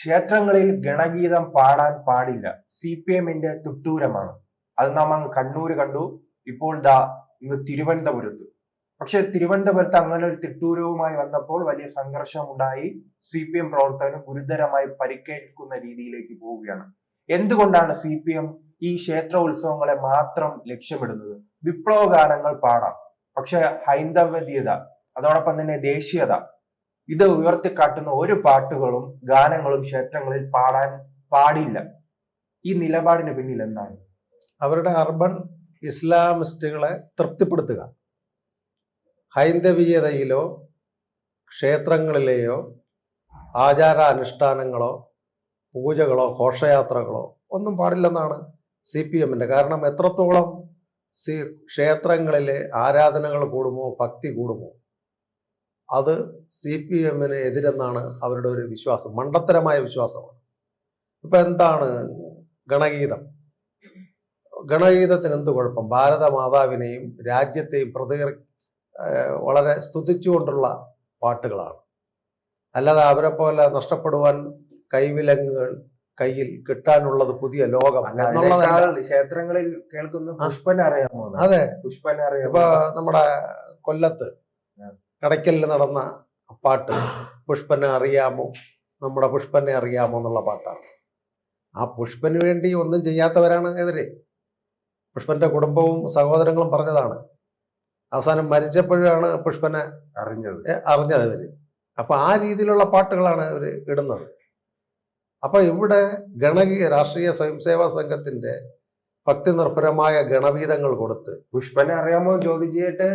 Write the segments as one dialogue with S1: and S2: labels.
S1: ക്ഷേത്രങ്ങളിൽ ഗണഗീതം പാടാൻ പാടില്ല. CPM-ന്റെ തുട്ടൂരമാണ്. അത് നാം അങ്ങ് കണ്ണൂര് കണ്ടു. ഇപ്പോൾ ദാ ഇന്ന് തിരുവനന്തപുരത്ത്. പക്ഷെ തിരുവനന്തപുരത്ത് അങ്ങനെ ഒരു തിട്ടൂരവുമായി വന്നപ്പോൾ വലിയ സംഘർഷമുണ്ടായി. CPM പ്രവർത്തകന് ഗുരുതരമായി പരിക്കേൽക്കുന്ന രീതിയിലേക്ക് പോവുകയാണ്. എന്തുകൊണ്ടാണ് CPM ഈ ക്ഷേത്ര ഉത്സവങ്ങളെ മാത്രം ലക്ഷ്യമിടുന്നത്? വിപ്ലവ ഗാനങ്ങൾ പാടാം, പക്ഷെ ഹൈന്ദവതീയത അതോടൊപ്പം തന്നെ ദേശീയത ഇത് ഉയർത്തിക്കാട്ടുന്ന ഒരു പാട്ടുകളും ഗാനങ്ങളും ക്ഷേത്രങ്ങളിൽ പാടാൻ പാടില്ല. ഈ നിലപാടിന് പിന്നിൽ എന്താണ്?
S2: അവരുടെ അർബൻ ഇസ്ലാമിസ്റ്റുകളെ തൃപ്തിപ്പെടുത്തുക. ഹൈന്ദവീയതയിലോ ക്ഷേത്രങ്ങളിലെയോ ആചാരാനുഷ്ഠാനങ്ങളോ പൂജകളോ ഘോഷയാത്രകളോ ഒന്നും പാടില്ലെന്നാണ് CPM-ന്റെ. കാരണം എത്രത്തോളം ക്ഷേത്രങ്ങളിലെ ആരാധനകൾ കൂടുമോ, ഭക്തി കൂടുമോ, അത് CPM-ന് എതിരെന്നാണ് അവരുടെ ഒരു വിശ്വാസം. മണ്ടത്തരമായ വിശ്വാസമാണ്. ഇപ്പൊ എന്താണ് ഗണഗീതം? ഗണഗീതത്തിന് എന്ത് കുഴപ്പം? ഭാരതമാതാവിനെയും രാജ്യത്തെയും വളരെ സ്തുതിച്ചുകൊണ്ടുള്ള പാട്ടുകളാണ്. അല്ലാതെ അവരെ പോലെ നഷ്ടപ്പെടുവാൻ കൈവിലങ്ങുകൾ കയ്യിൽ കിട്ടാനുള്ളത് പുതിയ ലോകം എന്നുള്ളതല്ല.
S1: ക്ഷേത്രങ്ങളിൽ കേൾക്കുന്ന പുഷ്പനെ അറിയാമോ?
S2: അതെ,
S1: പുഷ്പനെ അറിയാം.
S2: ഇപ്പൊ നമ്മുടെ കൊല്ലത്ത് കടയ്ക്കലിൽ നടന്ന പാട്ട് പുഷ്പനെ അറിയാമോ, നമ്മുടെ പുഷ്പനെ അറിയാമോ എന്നുള്ള പാട്ടാണ്. ആ പുഷ്പന് വേണ്ടി ഒന്നും ചെയ്യാത്തവരാണ് ഇവര്. പുഷ്പന്റെ കുടുംബവും സഹോദരങ്ങളും പറഞ്ഞതാണ്. അവസാനം മരിച്ചപ്പോഴാണ് പുഷ്പനെ അറിഞ്ഞത് ഇവര്. അപ്പൊ ആ രീതിയിലുള്ള പാട്ടുകളാണ് ഇവര് ഇടുന്നത്. അപ്പൊ ഇവിടെ രാഷ്ട്രീയ സ്വയംസേവാ സംഘത്തിന്റെ ഭക്തി നിർഭരമായ ഗണഗീതങ്ങൾ കൊടുത്ത്
S1: പുഷ്പനെ അറിയാമോ ചോദിച്ചിട്ട്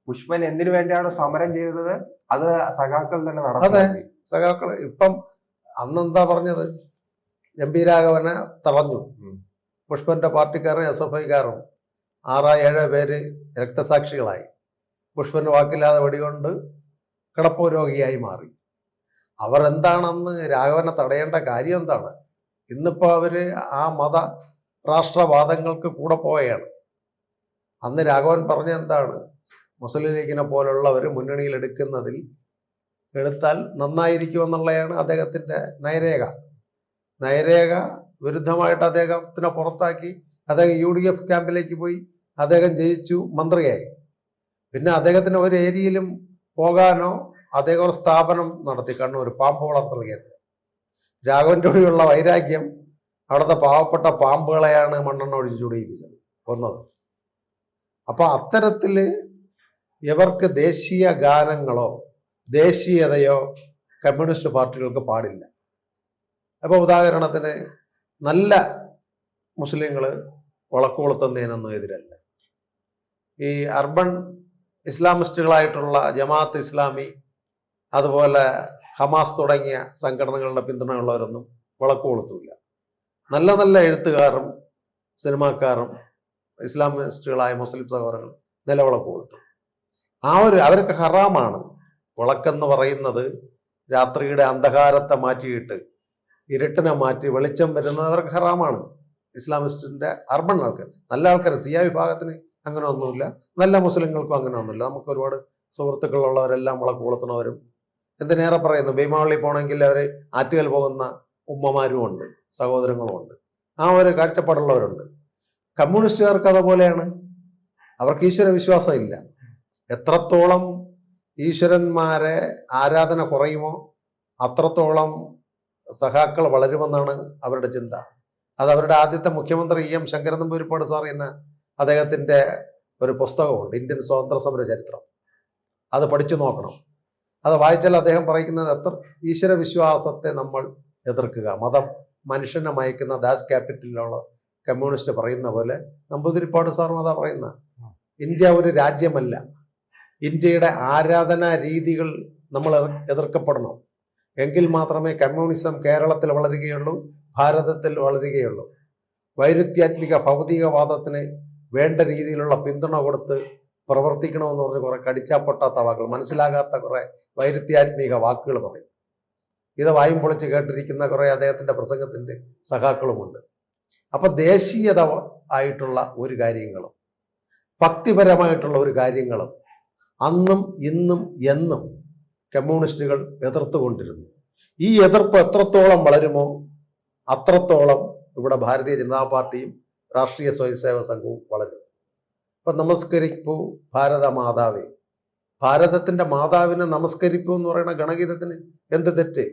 S1: പുഷ്പൻ എന്തിനു വേണ്ടിയാണ് സമരം ചെയ്തത് അത് സഖാക്കൾ തന്നെ നടത്തി.
S2: അതെ, സഖാക്കൾ. ഇപ്പം അന്നെന്താ പറഞ്ഞത്? MP രാഘവനെ തടഞ്ഞു. പുഷ്പന്റെ പാർട്ടിക്കാരും SFIക്കാരും 6-7 പേര് രക്തസാക്ഷികളായി. പുഷ്പന് വാക്കില്ലാതെ വെടികൊണ്ട് കിടപ്പോ രോഗിയായി മാറി. അവർ എന്താണെന്ന് രാഘവനെ തടയേണ്ട കാര്യം എന്താണ്? ഇന്നിപ്പോ അവര് ആ മത രാഷ്ട്രവാദങ്ങൾക്ക് കൂടെ പോവുകയാണ്. അന്ന് രാഘവൻ പറഞ്ഞ എന്താണ്? മുസ്ലിം ലീഗിനെ പോലുള്ളവർ മുന്നണിയിൽ എടുത്താൽ നന്നായിരിക്കുമെന്നുള്ളതാണ് അദ്ദേഹത്തിന്റെ നയരേഖ വിരുദ്ധമായിട്ട് അദ്ദേഹത്തിനെ പുറത്താക്കി. അദ്ദേഹം UDF ക്യാമ്പിലേക്ക് പോയി. അദ്ദേഹം ജയിച്ചു, മന്ത്രിയായി. പിന്നെ അദ്ദേഹത്തിന് ഒരു ഏരിയയിലും പോകാനോ, അദ്ദേഹം ഒരു സ്ഥാപനം നടത്തി, കണ്ണൂർ പാമ്പ് വളർത്തൽ കേന്ദ്രം. രാഘവന്റെ കൂടെയുള്ള വൈരാഗ്യം അവിടുത്തെ പാവപ്പെട്ട പാമ്പുകളെയാണ് മണ്ണെണ്ണ ഒഴിച്ച് ചുടിയിപ്പിച്ചത്, കൊന്നത്. അപ്പൊ അത്തരത്തില് ഇവർക്ക് ദേശീയ ഗാനങ്ങളോ ദേശീയതയോ കമ്മ്യൂണിസ്റ്റ് പാർട്ടികൾക്ക് പാടില്ല. അപ്പൊ ഉദാഹരണത്തിന് നല്ല മുസ്ലിങ്ങൾ വിളക്ക് കൊളുത്തുന്നതിനൊന്നും എതിരല്ല. ഈ അർബൻ ഇസ്ലാമിസ്റ്റുകളായിട്ടുള്ള ജമാഅത്ത് ഇസ്ലാമി, അതുപോലെ ഹമാസ് തുടങ്ങിയ സംഘടനകളുടെ പിന്തുണയുള്ളവരൊന്നും വിളക്ക് കൊളുത്തൂല. നല്ല നല്ല എഴുത്തുകാരും സിനിമാക്കാരും ഇസ്ലാമിസ്റ്റുകളായ മുസ്ലിം സഹോദരങ്ങൾ നിലവിളക്ക് കൊളുത്തും. അവർക്ക് ഹറാമാണ്. വിളക്കെന്ന് പറയുന്നത് രാത്രിയുടെ അന്ധകാരത്തെ മാറ്റിയിട്ട് ഇരുട്ടിനെ മാറ്റി വെളിച്ചം വരുന്നത് അവർക്ക് ഹറാമാണ്. ഇസ്ലാമിസ്റ്റിന്റെ അർബൻ ആൾക്കാർ, നല്ല ആൾക്കാർ, സിയ വിഭാഗത്തിന് അങ്ങനെ ഒന്നുമില്ല, നല്ല മുസ്ലിങ്ങൾക്കും അങ്ങനെ ഒന്നുമില്ല. നമുക്ക് ഒരുപാട് സുഹൃത്തുക്കളുള്ളവരെല്ലാം വിളക്ക് കൊളുത്തുന്നവരും, എന്തിനേറെ പറയുന്നു, ഭീമാവള്ളി പോകണമെങ്കിൽ അവര് ആറ്റുകൽ പോകുന്ന ഉമ്മമാരും ഉണ്ട്, സഹോദരങ്ങളും ഉണ്ട്. ആ ഒരു കാഴ്ചപ്പാടുള്ളവരുണ്ട്. കമ്മ്യൂണിസ്റ്റുകാർക്ക് അതുപോലെയാണ്. അവർക്ക് ഈശ്വര വിശ്വാസം ഇല്ല. എത്രത്തോളം ഈശ്വരന്മാരെ ആരാധന കുറയുമോ അത്രത്തോളം സഖാക്കൾ വളരുമെന്നാണ് അവരുടെ ചിന്ത. അത് അവരുടെ ആദ്യത്തെ മുഖ്യമന്ത്രി EM ശങ്കരൻ നമ്പൂതിരിപ്പാട് സാർ എന്ന അദ്ദേഹത്തിന്റെ ഒരു പുസ്തകമുണ്ട്, ഇന്ത്യൻ സ്വാതന്ത്ര്യ സമര ചരിത്രം. അത് പഠിച്ചു നോക്കണം. അത് വായിച്ചാൽ അദ്ദേഹം പറയുന്നത് ഈശ്വര വിശ്വാസത്തെ നമ്മൾ എതിർക്കുക, മതം മനുഷ്യനെ മയക്കുന്ന ദാസ് ക്യാപിറ്റലിലുള്ള കമ്മ്യൂണിസ്റ്റ് പറയുന്ന പോലെ നമ്പൂതിരിപ്പാട് സാറും അതാ പറയുന്ന. ഇന്ത്യ ഒരു രാജ്യമല്ല. ഇന്ത്യയുടെ ആരാധനാ രീതികൾ നമ്മൾ എതിർക്കപ്പെടണം. എങ്കിൽ മാത്രമേ കമ്മ്യൂണിസം കേരളത്തിൽ വളരുകയുള്ളൂ, ഭാരതത്തിൽ വളരുകയുള്ളൂ. വൈരുദ്ധ്യാത്മിക ഭൗതികവാദത്തിന് വേണ്ട രീതിയിലുള്ള പിന്തുണ കൊടുത്ത് പ്രവർത്തിക്കണമെന്ന് പറഞ്ഞ് കുറെ കടിച്ചാപ്പൊട്ടാത്ത വാക്കുകൾ, മനസ്സിലാകാത്ത കുറെ വൈരുദ്ധ്യാത്മിക വാക്കുകൾ പറയും. ഇത് വായും പൊളിച്ച് കേട്ടിരിക്കുന്ന കുറെ അദ്ദേഹത്തിന്റെ പ്രസംഗത്തിന്റെ സഖാക്കളുമുണ്ട്. അപ്പൊ ദേശീയത ആയിട്ടുള്ള ഒരു കാര്യങ്ങളും ഭക്തിപരമായിട്ടുള്ള ഒരു കാര്യങ്ങളും അന്നും ഇന്നും എന്നും കമ്മ്യൂണിസ്റ്റുകൾ എതിർത്തുകൊണ്ടിരുന്നു. ഈ എതിർപ്പ് എത്രത്തോളം വളരുമോ അത്രത്തോളം ഇവിടെ ഭാരതീയ ജനതാ പാർട്ടിയും രാഷ്ട്രീയ സ്വയംസേവക സംഘവും വളരും. ഇപ്പൊ നമസ്കരിപ്പൂ ഭാരത മാതാവേ, ഭാരതത്തിന്റെ മാതാവിനെ നമസ്കരിപ്പൂ എന്ന് പറയുന്ന ഗണഗീതത്തിന് എന്ത് തെറ്റ്?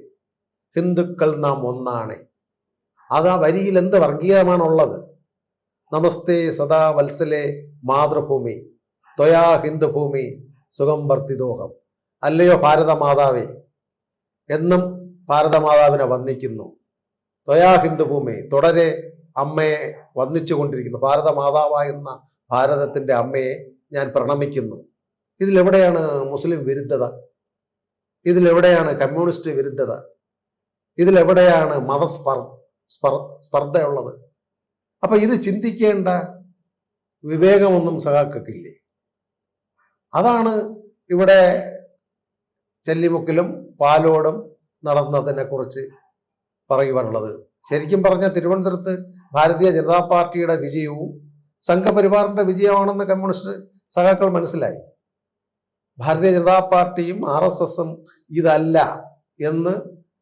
S2: ഹിന്ദുക്കൾ നാം ഒന്നാണ്. അത് ആ വരിയിൽ എന്ത് വർഗീയമാണുള്ളത്? നമസ്തേ സദാ വത്സലേ മാതൃഭൂമി ത്വയാ ഹിന്ദുഭൂമി സുഖം വർത്തിദോഹം. അല്ലയോ ഭാരതമാതാവേ, എന്നും ഭാരതമാതാവിനെ വന്ദിക്കുന്നു. ത്വയാ ഹിന്ദുഭൂമി, തുടരെ അമ്മയെ വന്ദിച്ചുകൊണ്ടിരിക്കുന്നു. ഭാരതമാതാവാകുന്ന ഭാരതത്തിന്റെ അമ്മയെ ഞാൻ പ്രണമിക്കുന്നു. ഇതിലെവിടെയാണ് മുസ്ലിം വിരുദ്ധത? ഇതിലെവിടെയാണ് കമ്മ്യൂണിസ്റ്റ് വിരുദ്ധത? ഇതിലെവിടെയാണ് സ്പർദ്ധയുള്ളത്? അപ്പൊ ഇത് ചിന്തിക്കേണ്ട വിവേകമൊന്നും സഹാക്കൾക്കില്ലേ? അതാണ് ഇവിടെ ചെല്ലിമുക്കിലും പാലോടും നടന്നതിനെ കുറിച്ച് പറയുവാനുള്ളത്. ശരിക്കും പറഞ്ഞ തിരുവനന്തപുരത്ത് ഭാരതീയ ജനതാ പാർട്ടിയുടെ വിജയവും സംഘപരിവാറിന്റെ വിജയമാണെന്ന് കമ്മ്യൂണിസ്റ്റ് സഖാക്കൾ മനസ്സിലായി. ഭാരതീയ ജനതാ പാർട്ടിയും RSSും ഇതല്ല എന്ന്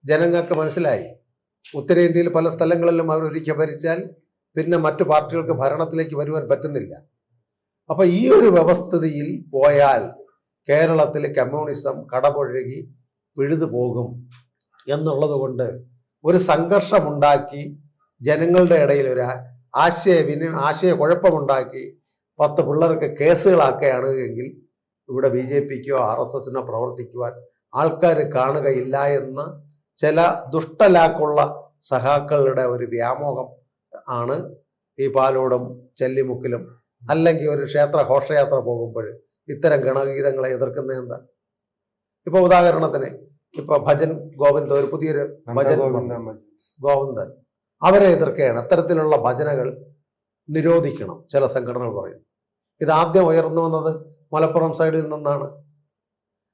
S2: ജനങ്ങൾക്ക് മനസ്സിലായി. ഉത്തരേന്ത്യയിൽ പല സ്ഥലങ്ങളിലും അവർ ഒരിക്കൽ ഭരിച്ചാൽ പിന്നെ മറ്റു പാർട്ടികൾക്ക് ഭരണത്തിലേക്ക് വരുവാൻ പറ്റുന്നില്ല. അപ്പൊ ഈ ഒരു വ്യവസ്ഥിതിയിൽ പോയാൽ കേരളത്തിൽ കമ്മ്യൂണിസം കടപുഴകി പിഴുതു പോകും എന്നുള്ളത് കൊണ്ട് ഒരു സംഘർഷമുണ്ടാക്കി ജനങ്ങളുടെ ഇടയിൽ ഒരു ആശയക്കുഴപ്പമുണ്ടാക്കി 10 പിള്ളേർക്ക് കേസുകളാക്കുകയാണ് എങ്കിൽ ഇവിടെ BJPക്കോ RSSനോ പ്രവർത്തിക്കുവാൻ ആൾക്കാർ കാണുകയില്ല എന്ന് ചില ദുഷ്ടലാക്കുള്ള സഖാക്കളുടെ ഒരു വ്യാമോഹം ആണ് ഈ പാലോടും ചെല്ലിമുക്കിലും അല്ലെങ്കിൽ ഒരു ക്ഷേത്ര ഘോഷയാത്ര പോകുമ്പോൾ ഇത്തരം ഗണഗീതങ്ങളെ എതിർക്കുന്നത് എന്താ? ഇപ്പൊ ഉദാഹരണത്തിന് ഇപ്പൊ ഭജൻ ഗോവിന്ദ, ഒരു പുതിയൊരു ഭജൻ ഗോവിന്ദൻ, അവരെ എതിർക്കുകയാണ്. അത്തരത്തിലുള്ള ഭജനകൾ നിരോധിക്കണം ചില സംഘടനകൾ പറയുന്നു. ഇതാദ്യം ഉയർന്നു വന്നത് മലപ്പുറം സൈഡിൽ നിന്നാണ്.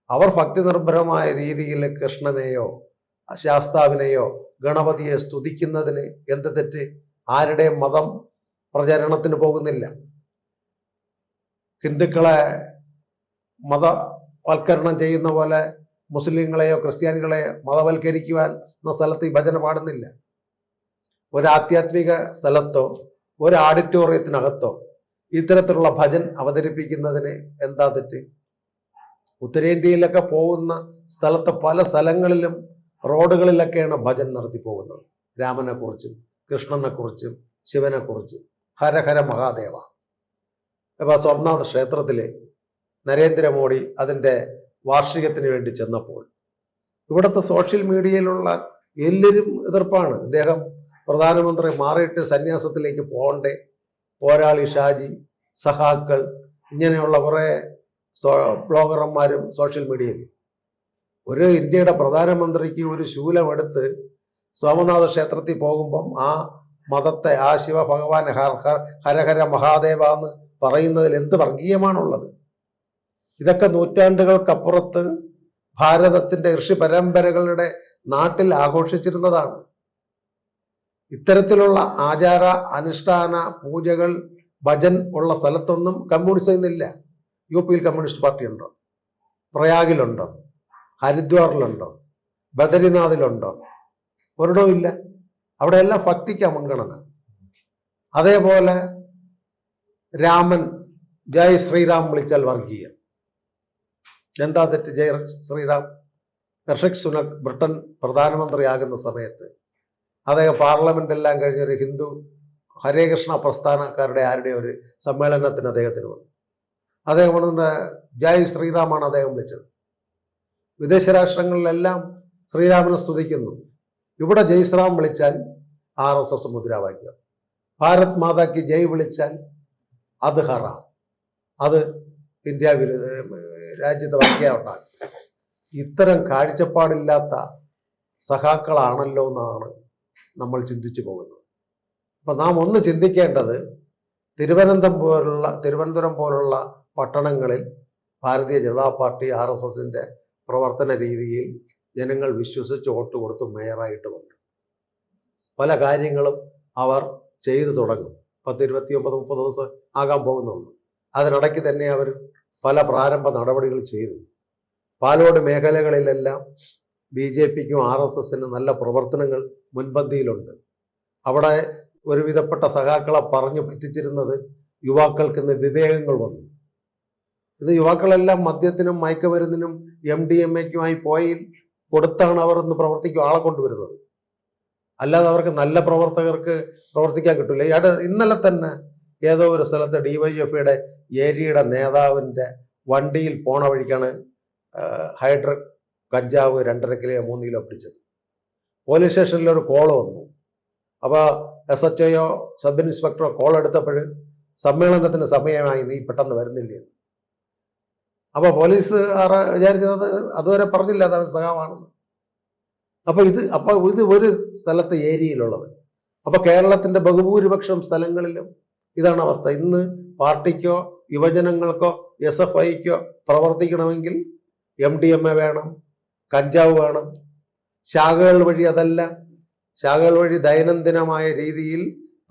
S2: അവർ ഭക്തി നിർഭരമായ രീതിയിൽ കൃഷ്ണനെയോ ശാസ്താവിനെയോ ഗണപതിയെ സ്തുതിക്കുന്നതിന് എന്ത് തെറ്റ്? ആരുടെയും മതം പ്രചരണത്തിന് പോകുന്നില്ല. ഹിന്ദുക്കളെ മതവൽക്കരണം ചെയ്യുന്ന പോലെ മുസ്ലിങ്ങളെയോ ക്രിസ്ത്യാനികളെയോ മതവൽക്കരിക്കുവാൻ എന്ന സ്ഥലത്ത് ഈ ഭജന പാടുന്നില്ല. ഒരു ആധ്യാത്മിക സ്ഥലത്തോ ഒരു ഓഡിറ്റോറിയത്തിനകത്തോ ഇത്തരത്തിലുള്ള ഭജൻ അവതരിപ്പിക്കുന്നതിന് എന്താ തെറ്റ്? ഉത്തരേന്ത്യയിലൊക്കെ പോകുന്ന സ്ഥലത്ത് പല സ്ഥലങ്ങളിലും റോഡുകളിലൊക്കെയാണ് ഭജൻ നടത്തി പോകുന്നത്. രാമനെ കുറിച്ചും കൃഷ്ണനെ കുറിച്ചും ശിവനെ കുറിച്ചും. ഹരഹര മഹാദേവ. ഇപ്പൊ സോമനാഥ് ക്ഷേത്രത്തിലെ നരേന്ദ്രമോദി അതിൻ്റെ വാർഷികത്തിന് വേണ്ടി ചെന്നപ്പോൾ ഇവിടുത്തെ സോഷ്യൽ മീഡിയയിലുള്ള എല്ലാവരും എതിർപ്പാണ്. ഇദ്ദേഹം പ്രധാനമന്ത്രി മാറിയിട്ട് സന്യാസത്തിലേക്ക് പോകണ്ടേ, പോരാളി ഷാജി, സഹാക്കൾ, ഇങ്ങനെയുള്ള കുറെ ബ്ലോഗർമാരും സോഷ്യൽ മീഡിയയിൽ. ഒരു ഇന്ത്യയുടെ പ്രധാനമന്ത്രിക്ക് ഒരു ശൂലമെടുത്ത് സോമനാഥ ക്ഷേത്രത്തിൽ പോകുമ്പം ആ മതത്തെ, ആ ശിവ ഭഗവാൻ ഹരഹര മഹാദേവ എന്ന് പറയുന്നതിൽ എന്ത് വർഗീയമാണുള്ളത്? ഇതൊക്കെ നൂറ്റാണ്ടുകൾക്കപ്പുറത്ത് ഭാരതത്തിന്റെ ഋഷി പരമ്പരകളുടെ നാട്ടിൽ ആഘോഷിച്ചിരുന്നതാണ്. ഇത്തരത്തിലുള്ള ആചാര അനുഷ്ഠാന പൂജകൾ ഭജൻ ഉള്ള സ്ഥലത്തൊന്നും കമ്മ്യൂണിസം ഇന്നില്ല. UP കമ്മ്യൂണിസ്റ്റ് പാർട്ടി ഉണ്ടോ? പ്രയാഗിലുണ്ടോ? ഹരിദ്വാറിലുണ്ടോ? ബദരിനാഥിലുണ്ടോ? ഒരിടവും ഇല്ല. അവിടെയെല്ലാം ഭക്തിക്കാ മുൻഗണന. അതേപോലെ രാമൻ ജയ് ശ്രീറാം വിളിച്ചാൽ വർഗീയം. എന്താ തെറ്റ്? ജയ് ശ്രീറാം. ഋഷി സുനക് ബ്രിട്ടൻ പ്രധാനമന്ത്രിയാകുന്ന സമയത്ത് അദ്ദേഹം പാർലമെന്റ് എല്ലാം കഴിഞ്ഞൊരു ഹിന്ദു ഹരേ കൃഷ്ണ പ്രസ്ഥാനക്കാരുടെ ആരുടെ ഒരു സമ്മേളനത്തിന് അദ്ദേഹത്തിന് വന്നു. അദ്ദേഹം വന്നിട്ട് ജയ് ശ്രീറാമാണ് അദ്ദേഹം വിളിച്ചത്. വിദേശ രാഷ്ട്രങ്ങളിലെല്ലാം ശ്രീരാമനെ സ്തുതിക്കുന്നു. ഇവിടെ ജയ് ശ്രീറാം വിളിച്ചാൽ RSS മുദ്രാവാക്യം. ഭാരത് മാതാക്ക് ജയ് വിളിച്ചാൽ അത് ഹറാം, അത് ഇന്ത്യ രാജ്യത്ത് വർഗീയമുണ്ടാകും. ഇത്തരം കാഴ്ചപ്പാടില്ലാത്ത സഖാക്കളാണല്ലോ എന്നാണ് നമ്മൾ ചിന്തിച്ചു പോകുന്നത്. അപ്പൊ നാം ഒന്ന് ചിന്തിക്കേണ്ടത്, തിരുവനന്തപുരം പോലുള്ള പട്ടണങ്ങളിൽ ഭാരതീയ ജനതാ പാർട്ടി RSSന്റെ പ്രവർത്തന രീതിയിൽ ജനങ്ങൾ വിശ്വസിച്ച് വോട്ട് കൊടുത്ത് മേയറായിട്ട് വന്നു. പല കാര്യങ്ങളും അവർ ചെയ്തു തുടങ്ങും. 10, 29, 30 ദിവസം ആകാൻ പോകുന്നുള്ളൂ. അതിനിടയ്ക്ക് തന്നെ അവർ പല പ്രാരംഭ നടപടികൾ ചെയ്തു. പാലോട് മേഖലകളിലെല്ലാം BJPക്കും RSSനും നല്ല പ്രവർത്തനങ്ങൾ മുൻപന്തിയിലുണ്ട്. അവിടെ ഒരുവിധപ്പെട്ട സഖാക്കളെ പറഞ്ഞു പറ്റിച്ചിരുന്നത് യുവാക്കൾക്ക് ഇന്ന് വിവേകങ്ങൾ വന്നു. ഇത് യുവാക്കളെല്ലാം മദ്യത്തിനും മയക്കുമരുന്നിനും MDMAക്കുമായി പോയി കൊടുത്താണ് അവർ ഇന്ന് പ്രവർത്തിക്കും ആളെ കൊണ്ടുവരുന്നത്. അല്ലാതെ അവർക്ക് നല്ല പ്രവർത്തകർക്ക് പ്രവർത്തിക്കാൻ കിട്ടില്ല. ഇന്നലെ തന്നെ ഏതോ ഒരു സ്ഥലത്ത് DYFIയുടെ ഏരിയയുടെ നേതാവിൻ്റെ വണ്ടിയിൽ പോണ വഴിക്കാണ് ഹൈഡ്രക് കഞ്ചാവ് 2.5 കിലോ 3 കിലോ പിടിച്ചത്. പോലീസ് സ്റ്റേഷനിൽ ഒരു കോൾ വന്നു. അപ്പോൾ SHO സബ് ഇൻസ്പെക്ടറോ കോൾ എടുത്തപ്പോൾ സമ്മേളനത്തിന് സമയമായി, നീ പെട്ടെന്ന് വരുന്നില്ലേ. അപ്പോൾ പോലീസ് വിചാരിച്ചത് അതുവരെ പറഞ്ഞില്ല അത് അവൻ സഖാവാണെന്ന്. അപ്പോൾ ഇത് ഒരു സ്ഥലത്തെ ഏരിയയിലുള്ളത്. അപ്പോൾ കേരളത്തിൻ്റെ ബഹുഭൂരിപക്ഷം സ്ഥലങ്ങളിലും ഇതാണ് അവസ്ഥ. ഇന്ന് പാർട്ടിക്കോ യുവജനങ്ങൾക്കോ SFIക്കോ പ്രവർത്തിക്കണമെങ്കിൽ MDMA വേണം, കഞ്ചാവ് വേണം. ശാഖകൾ വഴി അതല്ല, ശാഖകൾ വഴി ദൈനംദിനമായ രീതിയിൽ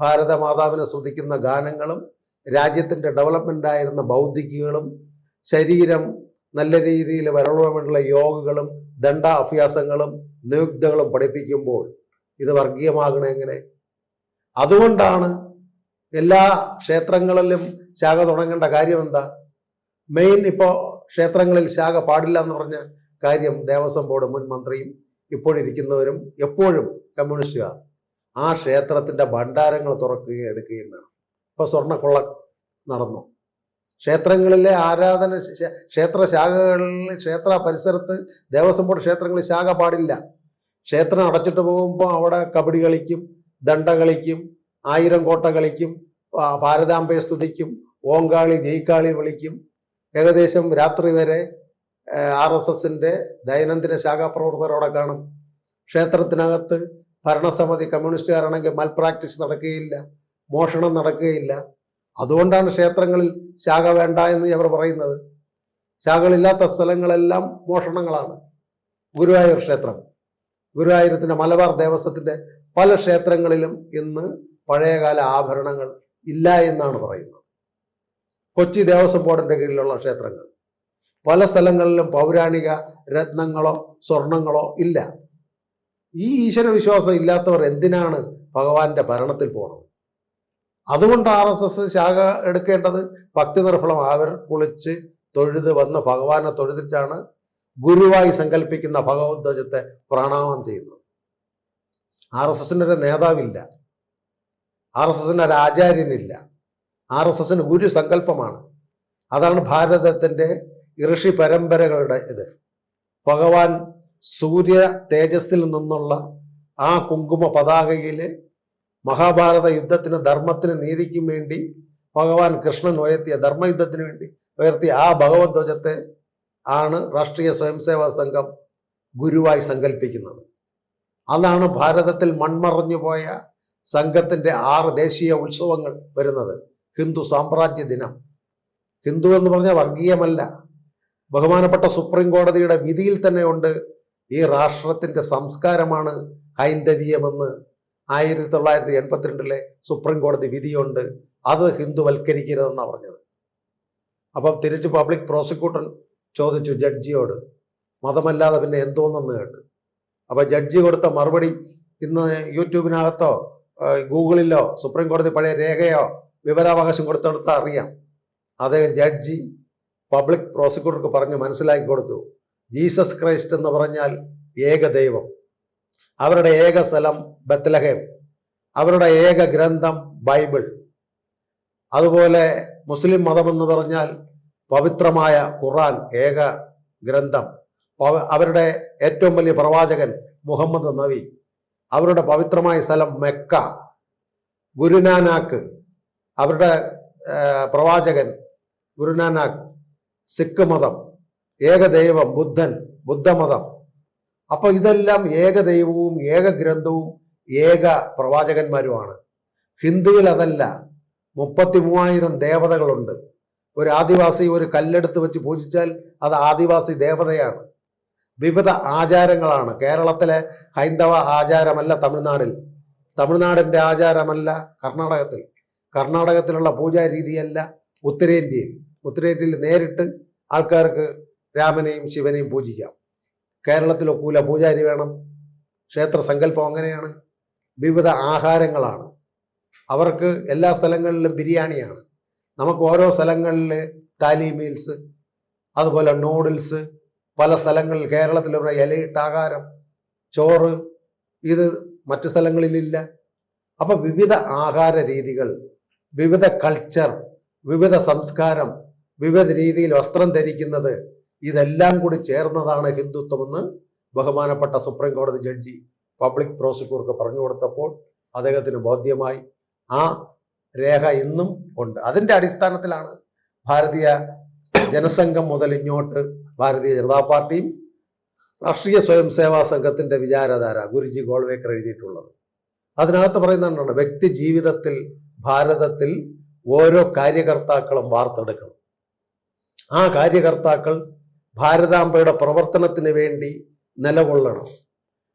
S2: ഭാരതമാതാവിനെ സ്തുതിക്കുന്ന ഗാനങ്ങളും രാജ്യത്തിൻ്റെ ഡെവലപ്മെൻ്റായിരുന്ന ബൗദ്ധികങ്ങളും ശരീരം നല്ല രീതിയിൽ വരളുവാനുള്ള യോഗകളും ദണ്ഡ അഭ്യാസങ്ങളും നിയുക്തകളും പഠിപ്പിക്കുമ്പോൾ ഇത് വർഗീയമാകണ എങ്ങനെ? അതുകൊണ്ടാണ് എല്ലാ ക്ഷേത്രങ്ങളിലും ശാഖ തുടങ്ങേണ്ട കാര്യം എന്താ? മെയിൻ ഇപ്പോൾ ക്ഷേത്രങ്ങളിൽ ശാഖ പാടില്ല എന്ന് പറഞ്ഞ കാര്യം ദേവസ്വം ബോർഡ് മുൻ മന്ത്രിയും ഇപ്പോഴിരിക്കുന്നവരും എപ്പോഴും കമ്മ്യൂണിസ്റ്റുകാർ ആ ക്ഷേത്രത്തിൻ്റെ ഭണ്ഡാരങ്ങൾ തുറക്കുകയും എടുക്കുകയും വേണം. ഇപ്പോൾ സ്വർണ്ണക്കൊള്ള നടന്നു. ക്ഷേത്രങ്ങളിലെ ആരാധന ക്ഷേത്ര ശാഖകളിൽ ക്ഷേത്ര പരിസരത്ത് ദേവസ്വം ബോർഡ് ക്ഷേത്രങ്ങളിൽ ശാഖ പാടില്ല. ക്ഷേത്രം അടച്ചിട്ട് പോകുമ്പോൾ അവിടെ കബഡി കളിക്കും, ദണ്ഡ കളിക്കും, 1000 കോട്ട കളിക്കും, ഭാരതാംബയെ സ്തുതിക്കും, ഓങ്കാളി ജയ്ക്കാളി വിളിക്കും. ഏകദേശം രാത്രി വരെ RSSന്റെ ദൈനംദിന ശാഖാപ്രവർത്തകരോടെ കാണും. ക്ഷേത്രത്തിനകത്ത് ഭരണസമിതി കമ്മ്യൂണിസ്റ്റുകാരാണെങ്കിൽ മൽ പ്രാക്ടീസ് നടക്കുകയില്ല, മോഷണം നടക്കുകയില്ല. അതുകൊണ്ടാണ് ക്ഷേത്രങ്ങളിൽ ശാഖ വേണ്ട എന്ന് അവർ പറയുന്നത്. ശാഖകളില്ലാത്ത സ്ഥലങ്ങളെല്ലാം മോഷണങ്ങളാണ്. ഗുരുവായൂർ ക്ഷേത്രം, ഗുരുവായൂരത്തിൻ്റെ മലബാർ ദേവസ്വത്തിൻ്റെ പല ക്ഷേത്രങ്ങളിലും ഇന്ന് പഴയകാല ആഭരണങ്ങൾ ഇല്ല എന്നാണ് പറയുന്നത്. കൊച്ചി ദേവസ്വം ബോർഡിൻ്റെ കീഴിലുള്ള ക്ഷേത്രങ്ങൾ പല സ്ഥലങ്ങളിലും പൗരാണിക രത്നങ്ങളോ സ്വർണങ്ങളോ ഇല്ല. ഈ ഈശ്വര വിശ്വാസം ഇല്ലാത്തവർ എന്തിനാണ് ഭഗവാന്റെ ഭരണത്തിൽ പോകണം? അതുകൊണ്ട് RSS ശാഖ എടുക്കേണ്ടത് ഭക്തി നിർഫലം. അവർ കുളിച്ച് തൊഴുത് വന്ന് ഭഗവാനെ തൊഴുതിട്ടാണ് ഗുരുവായി സങ്കല്പിക്കുന്ന ഭഗവദ്ധ്വജത്തെ പ്രണാമം ചെയ്യുന്നത്. RSSന്റെ ഒരു നേതാവില്ല, RSSന്റെ ഒരു ആചാര്യനില്ല. RSSന് ഗുരു സങ്കല്പമാണ്. അതാണ് ഭാരതത്തിൻ്റെ ഋഷി പരമ്പരകളുടെ ഇത്. ഭഗവാൻ സൂര്യ തേജസ്സിൽ നിന്നുള്ള ആ കുങ്കുമ പതാകയിൽ മഹാഭാരത യുദ്ധത്തിന് ധർമ്മത്തിന് നീതിക്കും വേണ്ടി ഭഗവാൻ കൃഷ്ണൻ ഉയർത്തിയ ധർമ്മയുദ്ധത്തിന് വേണ്ടി ഉയർത്തിയ ആ ഭഗവദ്ധ്വജത്തെ ആണ് രാഷ്ട്രീയ സ്വയംസേവാ സംഘം ഗുരുവായി സങ്കല്പിക്കുന്നത്. അതാണ് ഭാരതത്തിൽ മൺമറഞ്ഞു പോയ സംഘത്തിൻ്റെ 6 ദേശീയ ഉത്സവങ്ങൾ വരുന്നത്. ഹിന്ദു സാമ്രാജ്യ ദിനം. ഹിന്ദു എന്ന് പറഞ്ഞാൽ വർഗീയമല്ല. ബഹുമാനപ്പെട്ട സുപ്രീം കോടതിയുടെ വിധിയിൽ തന്നെ ഉണ്ട്, ഈ രാഷ്ട്രത്തിൻ്റെ സംസ്കാരമാണ് ഹൈന്ദവീയമെന്ന് 1982 സുപ്രീം കോടതി വിധിയുണ്ട്. അത് ഹിന്ദുവൽക്കരിക്കരുതെന്നാണ് പറഞ്ഞത്. അപ്പം തിരിച്ച് പബ്ലിക് പ്രോസിക്യൂട്ടർ ചോദിച്ചു ജഡ്ജിയോട്, മതമല്ലാതെ പിന്നെ എന്തോന്നെന്ന് കേട്ട്. അപ്പം ജഡ്ജി കൊടുത്ത മറുപടി ഇന്ന് യൂട്യൂബിനകത്തോ ഗൂഗിളിലോ സുപ്രീം കോടതി പഴയ രേഖയോ വിവരാവകാശം കൊടുത്തെടുത്താൽ അറിയാം. അദ്ദേഹം ജഡ്ജി പബ്ലിക് പ്രോസിക്യൂട്ടർക്ക് പറഞ്ഞു മനസ്സിലാക്കി കൊടുത്തു, ജീസസ് ക്രൈസ്റ്റ് എന്ന് പറഞ്ഞാൽ ഏക ദൈവം, അവരുടെ ഏക സ്ഥലം ബത്ലഹേം, അവരുടെ ഏക ഗ്രന്ഥം ബൈബിൾ. അതുപോലെ മുസ്ലിം മതമെന്ന് പറഞ്ഞാൽ പവിത്രമായ ഖുർആൻ ഏക ഗ്രന്ഥം, അവരുടെ ഏറ്റവും വലിയ പ്രവാചകൻ മുഹമ്മദ് നബി, അവരുടെ പവിത്രമായ സ്ഥലം മെക്ക, ഗുരുനാനാക്ക് അവരുടെ പ്രവാചകൻ ഗുരുനാനാക്ക്, സിഖ് മതം, ഏകദൈവം ബുദ്ധൻ, ബുദ്ധമതം. അപ്പോൾ ഇതെല്ലാം ഏകദൈവവും ഏക ഗ്രന്ഥവും ഏക പ്രവാചകന്മാരുമാണ്. ഹിന്ദുവിൽ അതല്ല, 33,000 ദേവതകളുണ്ട്. ഒരു ആദിവാസി ഒരു കല്ലെടുത്ത് വെച്ച് പൂജിച്ചാൽ അത് ആദിവാസി ദേവതയാണ്. വിവിധ ആചാരങ്ങളാണ്. കേരളത്തിലെ ഹൈന്ദവ ആചാരമല്ല തമിഴ്നാടിൽ, തമിഴ്നാടിൻ്റെ ആചാരമല്ല കർണാടകത്തിലുള്ള പൂജാരീതിയല്ല ഉത്തരേന്ത്യയിൽ നേരിട്ട് ആൾക്കാർക്ക് രാമനെയും ശിവനെയും പൂജിക്കാം. കേരളത്തിലൊക്കൂല, പൂജാരി വേണം, ക്ഷേത്ര സങ്കല്പം അങ്ങനെയാണ്. വിവിധ ആഹാരങ്ങളാണ് അവർക്ക്. എല്ലാ സ്ഥലങ്ങളിലും ബിരിയാണിയാണ്. നമുക്ക് ഓരോ സ്ഥലങ്ങളിൽ താലി മീൽസ്, അതുപോലെ നൂഡിൽസ്, പല സ്ഥലങ്ങളിൽ കേരളത്തിലുള്ള ഇലയിട്ട ആഹാരം, ചോറ്, ഇത് മറ്റു സ്ഥലങ്ങളിലില്ല. അപ്പൊ വിവിധ ആഹാര രീതികൾ, വിവിധ കൾച്ചർ, വിവിധ സംസ്കാരം, വിവിധ രീതിയിൽ വസ്ത്രം ധരിക്കുന്നത്, ഇതെല്ലാം കൂടി ചേർന്നതാണ് ഹിന്ദുത്വമെന്ന് ബഹുമാനപ്പെട്ട സുപ്രീം കോടതി ജഡ്ജി പബ്ലിക് പ്രോസിക്യൂട്ടർക്ക് പറഞ്ഞു കൊടുത്തപ്പോൾ അദ്ദേഹത്തിന് ബോധ്യമായി. ആ രേഖ ഇന്നും ഉണ്ട്. അതിന്റെ അടിസ്ഥാനത്തിലാണ് ഭാരതീയ ജനസംഘം മുതൽ ഇങ്ങോട്ട് ഭാരതീയ ജനതാ പാർട്ടിയും രാഷ്ട്രീയ സ്വയം സേവാ സംഘത്തിന്റെ വിചാരധാര ഗുരുജി ഗോൾവേക്കർ എഴുതിയിട്ടുള്ളത്. അതിനകത്ത് പറയുന്നുണ്ട്, വ്യക്തി ജീവിതത്തിൽ ഭാരതത്തിൽ ഓരോ കാര്യകർത്താക്കളും വാർത്തെടുക്കണം. ആ കാര്യകർത്താക്കൾ ഭാരതാംബയുടെ പ്രവർത്തനത്തിന് വേണ്ടി നിലകൊള്ളണം.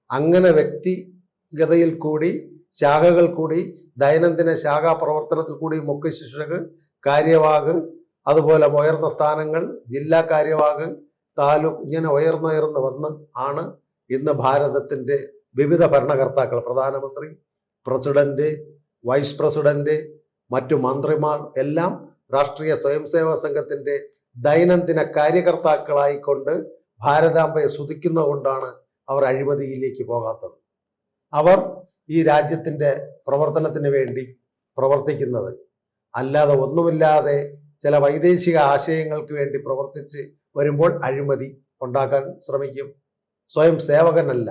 S2: അങ്ങനെ വ്യക്തിഗതയിൽ കൂടി, ശാഖകൾ കൂടി, ദൈനംദിന ശാഖാ പ്രവർത്തനത്തിൽ കൂടി മുഖ്യ ശിക്ഷക്, കാര്യവാഹ്, അതുപോലെ ഉയർന്ന സ്ഥാനങ്ങൾ, ജില്ലാ കാര്യവാഹ്, താലൂക്ക്, ഇങ്ങനെ ഉയർന്നുയർന്ന് വന്ന് ആണ് ഇന്ന് ഭാരതത്തിന്റെ വിവിധ ഭരണകർത്താക്കൾ, പ്രധാനമന്ത്രി, പ്രസിഡന്റ്, വൈസ് പ്രസിഡന്റ്, മറ്റു മന്ത്രിമാർ എല്ലാം രാഷ്ട്രീയ സ്വയം സേവാ സംഘത്തിന്റെ ദൈനംദിന കാര്യകർത്താക്കളായിക്കൊണ്ട് ഭാരതാംബയെ സ്തുതിക്കുന്നതുകൊണ്ടാണ് അവർ അഴിമതിയിലേക്ക് പോകാത്തത്. അവർ ഈ രാജ്യത്തിന്റെ പ്രവർത്തനത്തിന് വേണ്ടി പ്രവർത്തിക്കുന്നത്. അല്ലാതെ ഒന്നുമില്ലാതെ ചില വൈദേശിക ആശയങ്ങൾക്ക് വേണ്ടി പ്രവർത്തിച്ച് വരുമ്പോൾ അഴിമതി ഉണ്ടാക്കാൻ ശ്രമിക്കും. സ്വയം സേവകനല്ല,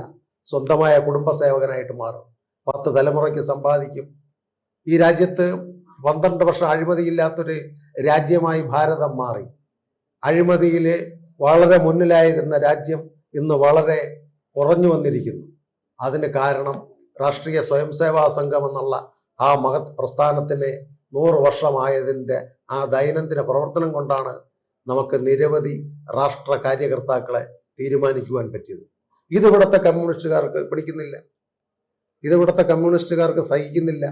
S2: സ്വന്തമായ കുടുംബ സേവകനായിട്ട് മാറും. 10 തലമുറയ്ക്ക് സമ്പാദിക്കും. ഈ രാജ്യത്ത് 12 വർഷം അഴിമതിയില്ലാത്തൊരു രാജ്യമായി ഭാരതം മാറി. അഴിമതിയിൽ വളരെ മുന്നിലായിരുന്ന രാജ്യം ഇന്ന് വളരെ കുറഞ്ഞു വന്നിരിക്കുന്നു. അതിന് കാരണം രാഷ്ട്രീയ സ്വയം സേവാ സംഘം എന്നുള്ള ആ മഹത് പ്രസ്ഥാനത്തിന് 100 വർഷമായതിൻ്റെ ആ ദൈനംദിന പ്രവർത്തനം കൊണ്ടാണ് നമുക്ക് നിരവധി രാഷ്ട്ര കാര്യകർത്താക്കളെ തീരുമാനിക്കുവാൻ പറ്റിയത്. ഇതിവിടുത്തെ കമ്മ്യൂണിസ്റ്റുകാർക്ക് പിടിക്കുന്നില്ല, ഇതിവിടുത്തെ കമ്മ്യൂണിസ്റ്റുകാർക്ക് സഹിക്കുന്നില്ല.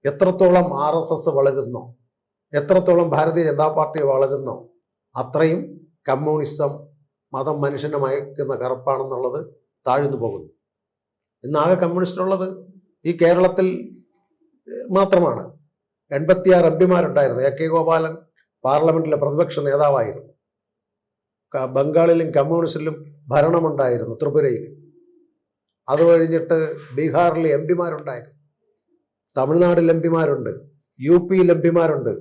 S2: എത്രത്തോളം RSS വളരുന്നോ, എത്രത്തോളം ഭാരതീയ ജനതാ പാർട്ടി വളരുന്നോ, അത്രയും കമ്മ്യൂണിസം മതം മനുഷ്യനെ മയക്കുന്ന കറുപ്പാണെന്നുള്ളത് താഴ്ന്നു പോകുന്നു. ഇന്നാകെ കമ്മ്യൂണിസ്റ്റ് ഉള്ളത് ഈ കേരളത്തിൽ മാത്രമാണ്. 86 MP AK ഗോപാലൻ പാർലമെന്റിലെ പ്രതിപക്ഷ നേതാവായിരുന്നു. ബംഗാളിലും കമ്മ്യൂണിസ്റ്റിലും ഭരണമുണ്ടായിരുന്നു, ത്രിപുരയിൽ. അത് കഴിഞ്ഞിട്ട് ബീഹാറിൽ MP-മാരുണ്ടായിരുന്നു, തമിഴ്നാട്ടിൽ MP-മാരുണ്ട്, UP-യിൽ MP-മാരുണ്ട്,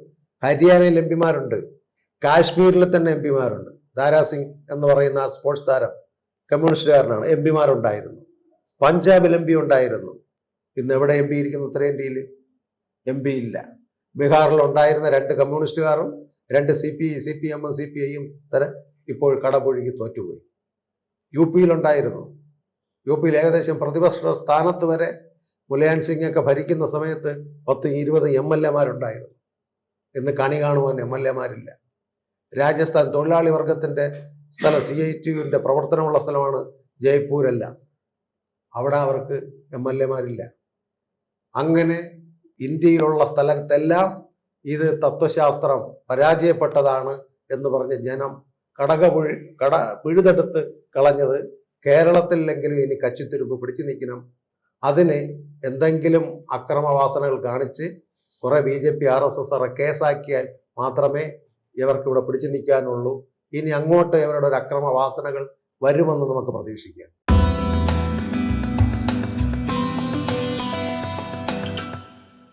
S2: ഹരിയാനയിൽ MP-മാരുണ്ട്, കാശ്മീരിൽ തന്നെ MP-മാരുണ്ട്. ദാരാസിംഗ് എന്ന് പറയുന്ന സ്പോർട്സ് താരം കമ്മ്യൂണിസ്റ്റുകാരനാണ്. MP-മാരുണ്ടായിരുന്നു. പഞ്ചാബിൽ MP ഉണ്ടായിരുന്നു. ഇന്ന് എവിടെ MP ഇരിക്കുന്നു? ഉത്തരേന്ത്യയിൽ MP ഇല്ല. ബീഹാറിൽ ഉണ്ടായിരുന്ന 2 കമ്മ്യൂണിസ്റ്റുകാരും 2 CPM CPI തരം ഇപ്പോൾ കടപുഴുകി തോറ്റുപോയി. UP-യിൽ ഉണ്ടായിരുന്നു. UP-യിൽ ഏകദേശം പ്രതിപക്ഷ സ്ഥാനത്ത് വരെ മുലായം സിംഗ് ഒക്കെ ഭരിക്കുന്ന സമയത്ത് 10-20 MLA-മാരുണ്ടായിരുന്നു. ഇന്ന് കണി കാണുവാൻ MLA-മാരില്ല. രാജസ്ഥാൻ തൊഴിലാളി വർഗത്തിന്റെ സ്ഥലം, CITUവിന്റെ പ്രവർത്തനമുള്ള സ്ഥലമാണ് ജയ്പൂരെല്ലാം. അവിടെ അവർക്ക് MLA-മാരില്ല. അങ്ങനെ ഇന്ത്യയിലുള്ള സ്ഥലത്തെല്ലാം ഇത് തത്വശാസ്ത്രം പരാജയപ്പെട്ടതാണ് എന്ന് പറഞ്ഞ് ജനം പിഴുതെടുത്ത് കളഞ്ഞത്. കേരളത്തിലെങ്കിലും ഇനി കച്ചിത്തുരുമ്പ് പിടിച്ചു നിൽക്കണം. അതിന് എന്തെങ്കിലും അക്രമവാസനകൾ കാണിച്ച് കുറെ BJP RSS കേസാക്കിയാൽ മാത്രമേ ഇവർക്ക് ഇവിടെ പിടിച്ചു നിൽക്കാനുള്ളൂ. ഇനി അങ്ങോട്ട് ഇവരുടെ ഒരു അക്രമവാസനകൾ വരുമെന്ന് നമുക്ക് പ്രതീക്ഷിക്കാം.